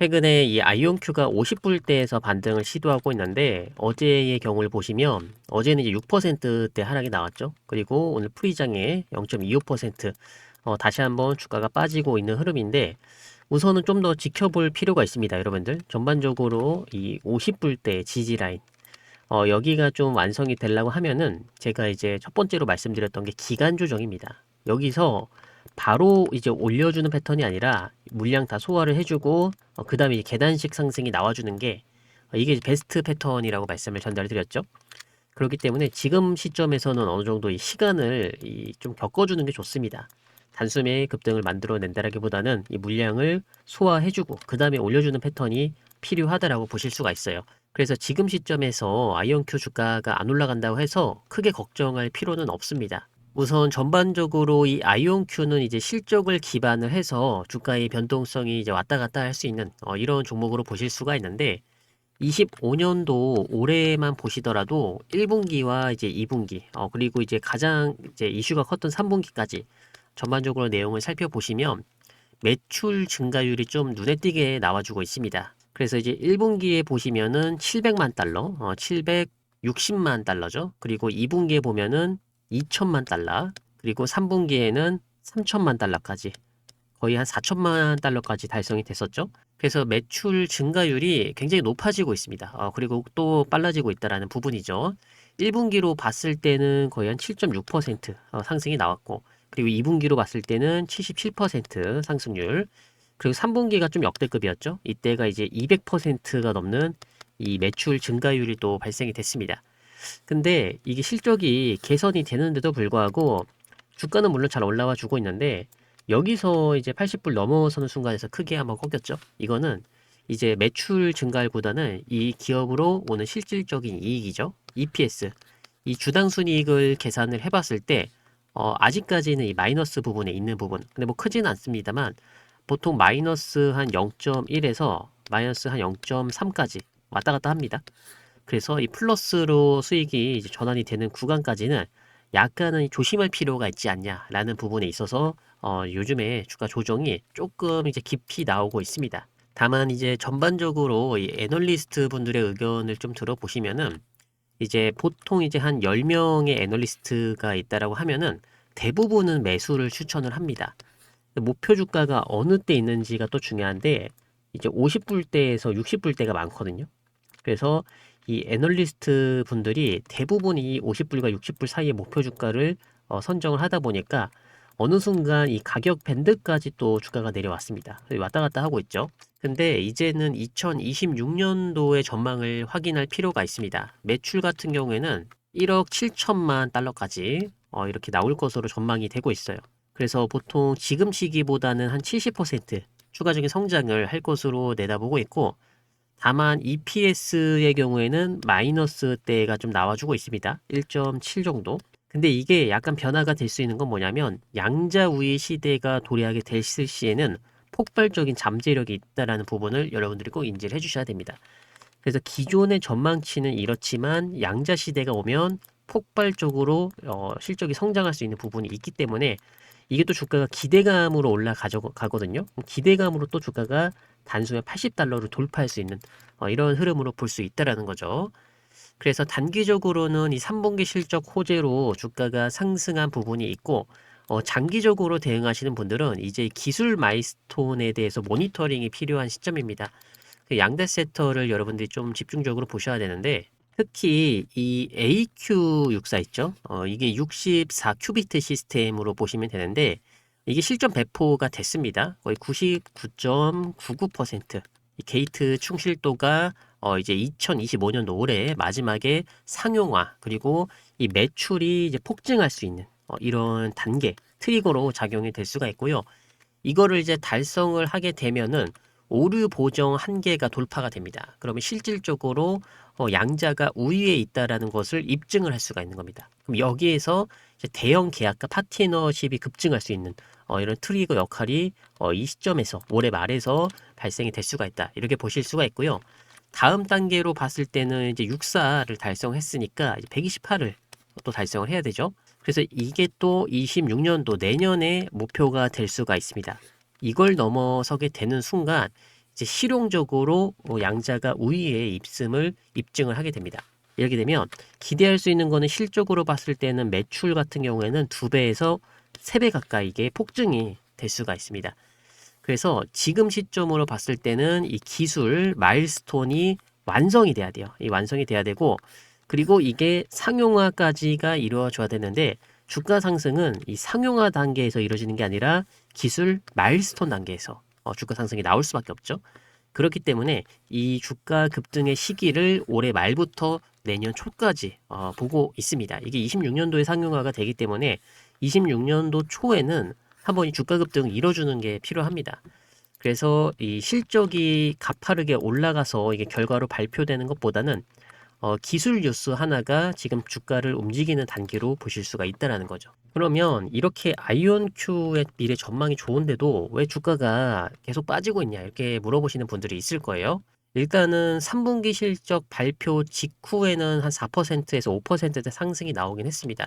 최근에 이 아이온큐가 50불대에서 반등을 시도하고 있는데 어제의 경우를 보시면 어제는 이제 6%대 하락이 나왔죠. 그리고 오늘 프리장에 0.25% 다시 한번 주가가 빠지고 있는 흐름인데 우선은 좀 더 지켜볼 필요가 있습니다, 여러분들. 전반적으로 이 50불대 지지 라인 여기가 좀 완성이 되려고 하면은 제가 이제 첫 번째로 말씀드렸던 게 기간 조정입니다. 여기서 바로 이제 올려주는 패턴이 아니라 물량 다 소화를 해주고 그 다음에 이제 계단식 상승이 나와주는 게 이게 베스트 패턴이라고 말씀을 전달드렸죠. 그렇기 때문에 지금 시점에서는 어느 정도 이 시간을 좀 겪어주는 게 좋습니다. 단숨에 급등을 만들어낸다라기보다는 이 물량을 소화해주고 그 다음에 올려주는 패턴이 필요하다라고 보실 수가 있어요. 그래서 지금 시점에서 아이온큐 주가가 안 올라간다고 해서 크게 걱정할 필요는 없습니다. 우선 전반적으로 이 아이온큐는 이제 실적을 기반을 해서 주가의 변동성이 이제 왔다 갔다 할 수 있는 이런 종목으로 보실 수가 있는데 25년도 올해만 보시더라도 1분기와 이제 2분기, 그리고 이제 가장 이제 이슈가 컸던 3분기까지 전반적으로 내용을 살펴보시면 매출 증가율이 좀 눈에 띄게 나와주고 있습니다. 그래서 이제 1분기에 보시면은 700만 달러, 760만 달러죠. 그리고 2분기에 보면은 2천만 달러, 그리고 3분기에는 3천만 달러까지 거의 한 4천만 달러까지 달성이 됐었죠. 그래서 매출 증가율이 굉장히 높아지고 있습니다. 그리고 또 빨라지고 있다라는 부분이죠. 1분기로 봤을 때는 거의 한 7.6% 상승이 나왔고, 그리고 2분기로 봤을 때는 77% 상승률, 그리고 3분기가 좀 역대급이었죠. 이때가 이제 200%가 넘는 이 매출 증가율이 또 발생이 됐습니다. 근데 이게 실적이 개선이 되는데도 불구하고 주가는 물론 잘 올라와 주고 있는데 여기서 이제 80불 넘어서는 순간에서 크게 한번 꺾였죠. 이거는 이제 매출 증가율보다는 이 기업으로 오는 실질적인 이익이죠. EPS. 이 주당 순이익을 계산을 해봤을 때 아직까지는 이 마이너스 부분에 있는 부분. 근데 뭐 크지는 않습니다만 보통 마이너스 한 0.1에서 마이너스 한 0.3까지 왔다 갔다 합니다. 그래서 이 플러스로 수익이 이제 전환이 되는 구간까지는 약간은 조심할 필요가 있지 않냐라는 부분에 있어서 요즘에 주가 조정이 조금 이제 깊이 나오고 있습니다. 다만 이제 전반적으로 이 애널리스트 분들의 의견을 좀 들어보시면은 이제 보통 이제 한 10명의 애널리스트가 있다라고 하면은 대부분은 매수를 추천을 합니다. 목표 주가가 어느 때 있는지가 또 중요한데 이제 50불대에서 60불대가 많거든요. 그래서 이 애널리스트 분들이 대부분 이 50불과 60불 사이의 목표 주가를 선정을 하다 보니까 어느 순간 이 가격 밴드까지 또 주가가 내려왔습니다. 왔다 갔다 하고 있죠. 근데 이제는 2026년도의 전망을 확인할 필요가 있습니다. 매출 같은 경우에는 1억 7천만 달러까지 이렇게 나올 것으로 전망이 되고 있어요. 그래서 보통 지금 시기보다는 한 70% 추가적인 성장을 할 것으로 내다보고 있고 다만 EPS의 경우에는 마이너스 대가 좀 나와주고 있습니다. 1.7 정도. 근데 이게 약간 변화가 될 수 있는 건 뭐냐면 양자 우위 시대가 도래하게 됐을 시에는 폭발적인 잠재력이 있다라는 부분을 여러분들이 꼭 인지를 해주셔야 됩니다. 그래서 기존의 전망치는 이렇지만 양자 시대가 오면 폭발적으로 실적이 성장할 수 있는 부분이 있기 때문에 이게 또 주가가 기대감으로 올라가거든요. 기대감으로 또 주가가 단숨에 80달러를 돌파할 수 있는 이런 흐름으로 볼 수 있다라는 거죠. 그래서 단기적으로는 이 3분기 실적 호재로 주가가 상승한 부분이 있고 장기적으로 대응하시는 분들은 이제 기술 마일스톤에 대해서 모니터링이 필요한 시점입니다. 그 양대 섹터를 여러분들이 좀 집중적으로 보셔야 되는데 특히 이 AQ64 있죠? 이게 64 큐비트 시스템으로 보시면 되는데 이게 실전 배포가 됐습니다. 거의 99.99%. 이 게이트 충실도가 이제 2025년도 올해 마지막에 상용화 그리고 이 매출이 이제 폭증할 수 있는 이런 단계 트리거로 작용이 될 수가 있고요. 이거를 이제 달성을 하게 되면은 오류 보정 한계가 돌파가 됩니다. 그러면 실질적으로 양자가 우위에 있다라는 것을 입증을 할 수가 있는 겁니다. 그럼 여기에서 이제 대형 계약과 파트너십이 급증할 수 있는 이런 트리거 역할이 이 시점에서 올해 말에서 발생이 될 수가 있다. 이렇게 보실 수가 있고요. 다음 단계로 봤을 때는 이제 64를 달성했으니까 128을 또 달성을 해야 되죠. 그래서 이게 또 26년도 내년에 목표가 될 수가 있습니다. 이걸 넘어서게 되는 순간 이제 실용적으로 양자가 우위에 입증을 하게 됩니다. 이렇게 되면 기대할 수 있는 거는 실적으로 봤을 때는 매출 같은 경우에는 2배에서 3배 가까이 이게 폭증이 될 수가 있습니다. 그래서 지금 시점으로 봤을 때는 이 기술 마일스톤이 완성이 돼야 돼요. 이 완성이 돼야 되고, 그리고 이게 상용화까지가 이루어져야 되는데, 주가 상승은 이 상용화 단계에서 이루어지는 게 아니라 기술 마일스톤 단계에서 주가 상승이 나올 수밖에 없죠. 그렇기 때문에 이 주가 급등의 시기를 올해 말부터 내년 초까지 보고 있습니다. 이게 26년도에 상용화가 되기 때문에 26년도 초에는 한번 이 주가 급등을 이뤄주는 게 필요합니다. 그래서 이 실적이 가파르게 올라가서 이게 결과로 발표되는 것보다는 기술 뉴스 하나가 지금 주가를 움직이는 단계로 보실 수가 있다라는 거죠. 그러면 이렇게 아이온큐의 미래 전망이 좋은데도 왜 주가가 계속 빠지고 있냐 이렇게 물어보시는 분들이 있을 거예요. 일단은 3분기 실적 발표 직후에는 한 4%에서 5%대 상승이 나오긴 했습니다.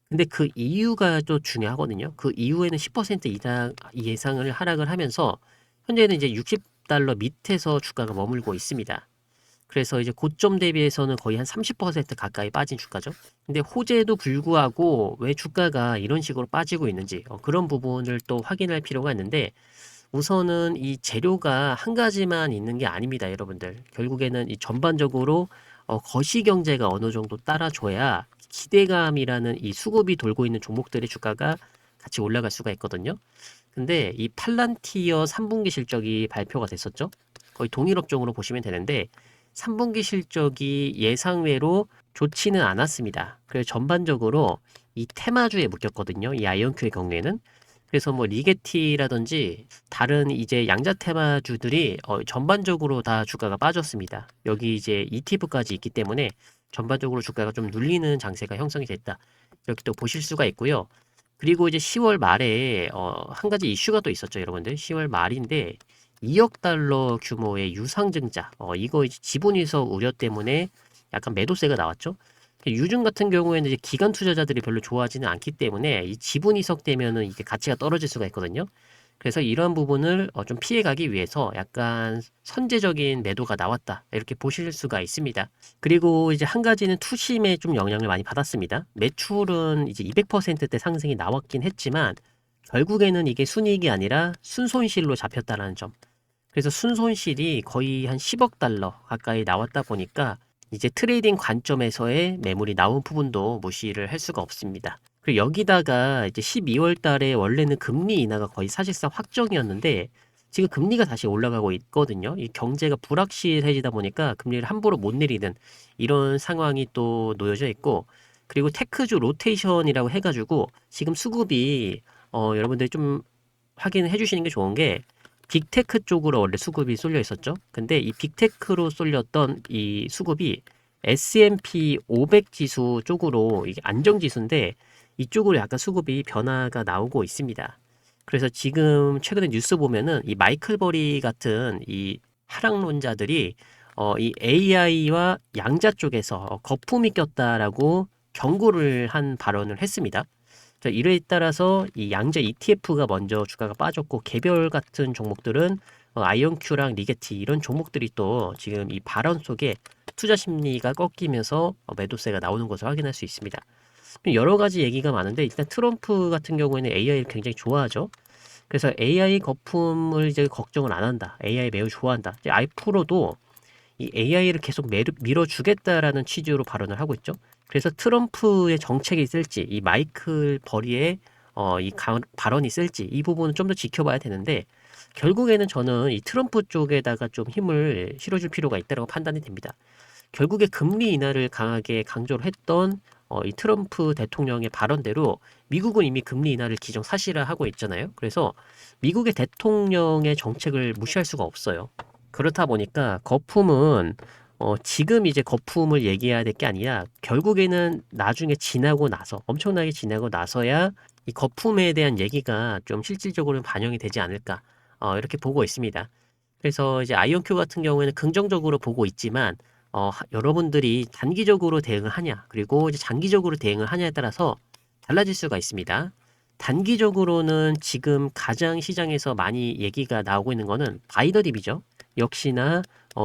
근데 그 이유가 또 중요하거든요. 그 이후에는 10% 이상 예상을 하락을 하면서 현재는 이제 60달러 밑에서 주가가 머물고 있습니다. 그래서 이제 고점 대비해서는 거의 한 30% 가까이 빠진 주가죠. 근데 호재에도 불구하고 왜 주가가 이런 식으로 빠지고 있는지 그런 부분을 또 확인할 필요가 있는데, 우선은 이 재료가 한 가지만 있는 게 아닙니다, 여러분들. 결국에는 이 전반적으로 거시 경제가 어느 정도 따라줘야 기대감이라는 이 수급이 돌고 있는 종목들의 주가가 같이 올라갈 수가 있거든요. 근데 이 팔란티어 3분기 실적이 발표가 됐었죠. 거의 동일 업종으로 보시면 되는데 3분기 실적이 예상외로 좋지는 않았습니다. 그래서 전반적으로 이 테마주에 묶였거든요. 이 아이온큐의 경우에는. 그래서 뭐 리게티라든지 다른 이제 양자 테마주들이 전반적으로 다 주가가 빠졌습니다. 여기 이제 ETF까지 있기 때문에 전반적으로 주가가 좀 눌리는 장세가 형성이 됐다. 이렇게 또 보실 수가 있고요. 그리고 이제 10월 말에 한 가지 이슈가 또 있었죠, 여러분들. 10월 말인데 2억 달러 규모의 유상증자, 이거 이제 지분이석 우려 때문에 약간 매도세가 나왔죠. 유증 같은 경우에는 이제 기관 투자자들이 별로 좋아하지는 않기 때문에 이 지분 이석되면은 이게 가치가 떨어질 수가 있거든요. 그래서 이러한 부분을 좀 피해가기 위해서 약간 선제적인 매도가 나왔다 이렇게 보실 수가 있습니다. 그리고 이제 한 가지는 투심에 좀 영향을 많이 받았습니다. 매출은 이제 200%대 상승이 나왔긴 했지만 결국에는 이게 순이익이 아니라 순손실로 잡혔다는 점. 그래서 순손실이 거의 한 10억 달러 가까이 나왔다 보니까 이제 트레이딩 관점에서의 매물이 나온 부분도 무시를 할 수가 없습니다. 그리고 여기다가 이제 12월 달에 원래는 금리 인하가 거의 사실상 확정이었는데 지금 금리가 다시 올라가고 있거든요. 이 경제가 불확실해지다 보니까 금리를 함부로 못 내리는 이런 상황이 또 놓여져 있고, 그리고 테크주 로테이션이라고 해가지고 지금 수급이 여러분들이 좀 확인해 주시는 게 좋은 게 빅테크 쪽으로 원래 수급이 쏠려 있었죠. 근데 이 빅테크로 쏠렸던 이 수급이 S&P 500 지수 쪽으로 이게 안정 지수인데 이쪽으로 약간 수급이 변화가 나오고 있습니다. 그래서 지금 최근에 뉴스 보면은 이 마이클 버리 같은 이 하락론자들이 이 AI와 양자 쪽에서 거품이 꼈다라고 경고를 한 발언을 했습니다. 이에 따라서 이 양자 ETF가 먼저 주가가 빠졌고, 개별 같은 종목들은 아이온큐랑 리게티 이런 종목들이 또 지금 이 발언 속에 투자 심리가 꺾이면서 매도세가 나오는 것을 확인할 수 있습니다. 여러 가지 얘기가 많은데 일단 트럼프 같은 경우에는 AI를 굉장히 좋아하죠. 그래서 AI 거품을 이제 걱정을 안 한다. AI 매우 좋아한다. 이제 앞으로도 이 AI를 계속 밀어주겠다라는 취지로 발언을 하고 있죠. 그래서 트럼프의 정책이 있을지, 이 마이클 버리의 발언이 있을지 이 부분은 좀 더 지켜봐야 되는데, 결국에는 저는 이 트럼프 쪽에다가 좀 힘을 실어줄 필요가 있다고 판단이 됩니다. 결국에 금리 인하를 강하게 강조를 했던 이 트럼프 대통령의 발언대로 미국은 이미 금리 인하를 기정사실화하고 있잖아요. 그래서 미국의 대통령의 정책을 무시할 수가 없어요. 그렇다 보니까 거품은 지금 이제 거품을 얘기해야 될 게 아니라 결국에는 나중에 지나고 나서 엄청나게 지나고 나서야 이 거품에 대한 얘기가 좀 실질적으로 반영이 되지 않을까 이렇게 보고 있습니다. 그래서 이제 아이온큐 같은 경우에는 긍정적으로 보고 있지만 여러분들이 단기적으로 대응을 하냐 그리고 이제 장기적으로 대응을 하냐에 따라서 달라질 수가 있습니다. 단기적으로는 지금 가장 시장에서 많이 얘기가 나오고 있는 거는 바이더딥이죠. 역시나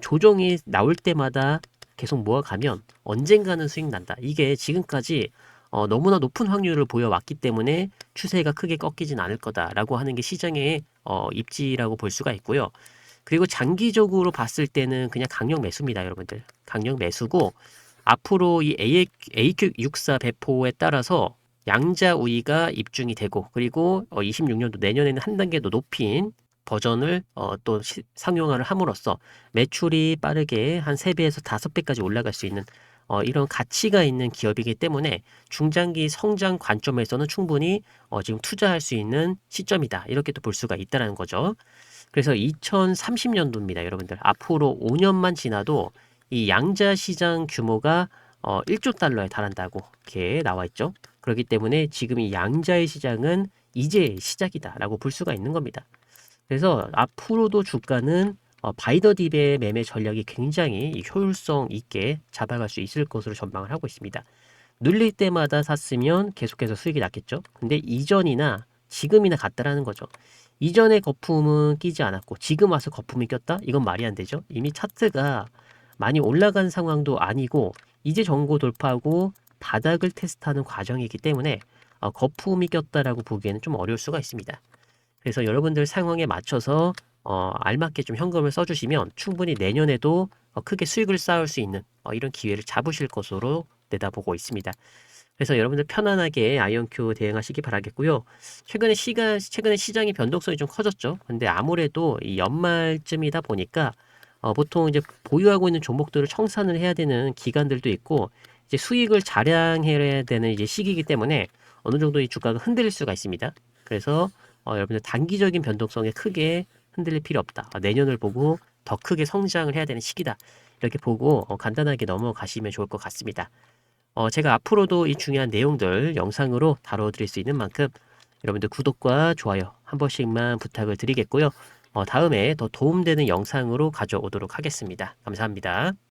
조정이 나올 때마다 계속 모아가면 언젠가는 수익 난다. 이게 지금까지 너무나 높은 확률을 보여왔기 때문에 추세가 크게 꺾이진 않을 거다라고 하는 게 시장의 입지라고 볼 수가 있고요. 그리고 장기적으로 봤을 때는 그냥 강력 매수입니다, 여러분들. 강력 매수고 앞으로 이 AQ64 배포에 따라서 양자 우위가 입증이 되고 그리고 26년도 내년에는 한 단계 더 높인 버전을 또 상용화를 함으로써 매출이 빠르게 한 3배에서 5배까지 올라갈 수 있는 이런 가치가 있는 기업이기 때문에 중장기 성장 관점에서는 충분히 지금 투자할 수 있는 시점이다. 이렇게 또 볼 수가 있다는 거죠. 그래서 2030년도입니다, 여러분들. 앞으로 5년만 지나도 이 양자 시장 규모가 1조 달러에 달한다고 이렇게 나와 있죠. 그렇기 때문에 지금 이 양자의 시장은 이제 시작이다라고 볼 수가 있는 겁니다. 그래서 앞으로도 주가는 바이더 딥의 매매 전략이 굉장히 효율성 있게 잡아갈 수 있을 것으로 전망을 하고 있습니다. 눌릴 때마다 샀으면 계속해서 수익이 났겠죠. 근데 이전이나 지금이나 같다라는 거죠. 이전에 거품은 끼지 않았고 지금 와서 거품이 꼈다? 이건 말이 안 되죠. 이미 차트가 많이 올라간 상황도 아니고 이제 전고 돌파하고 바닥을 테스트하는 과정이기 때문에 거품이 꼈다라고 보기에는 좀 어려울 수가 있습니다. 그래서 여러분들 상황에 맞춰서 알맞게 좀 현금을 써주시면 충분히 내년에도 크게 수익을 쌓을 수 있는 이런 기회를 잡으실 것으로 내다보고 있습니다. 그래서 여러분들 편안하게 아이언큐 대응하시기 바라겠고요. 최근에 시장의 변동성이 좀 커졌죠. 근데 아무래도 이 연말쯤이다 보니까 보통 이제 보유하고 있는 종목들을 청산을 해야 되는 기간들도 있고 이제 수익을 자량해야 되는 이제 시기이기 때문에 어느 정도 이 주가가 흔들릴 수가 있습니다. 그래서 여러분들 단기적인 변동성에 크게 흔들릴 필요 없다. 내년을 보고 더 크게 성장을 해야 되는 시기다. 이렇게 보고 간단하게 넘어가시면 좋을 것 같습니다. 제가 앞으로도 이 중요한 내용들 영상으로 다뤄드릴 수 있는 만큼 여러분들 구독과 좋아요 한 번씩만 부탁을 드리겠고요. 다음에 더 도움되는 영상으로 가져오도록 하겠습니다. 감사합니다.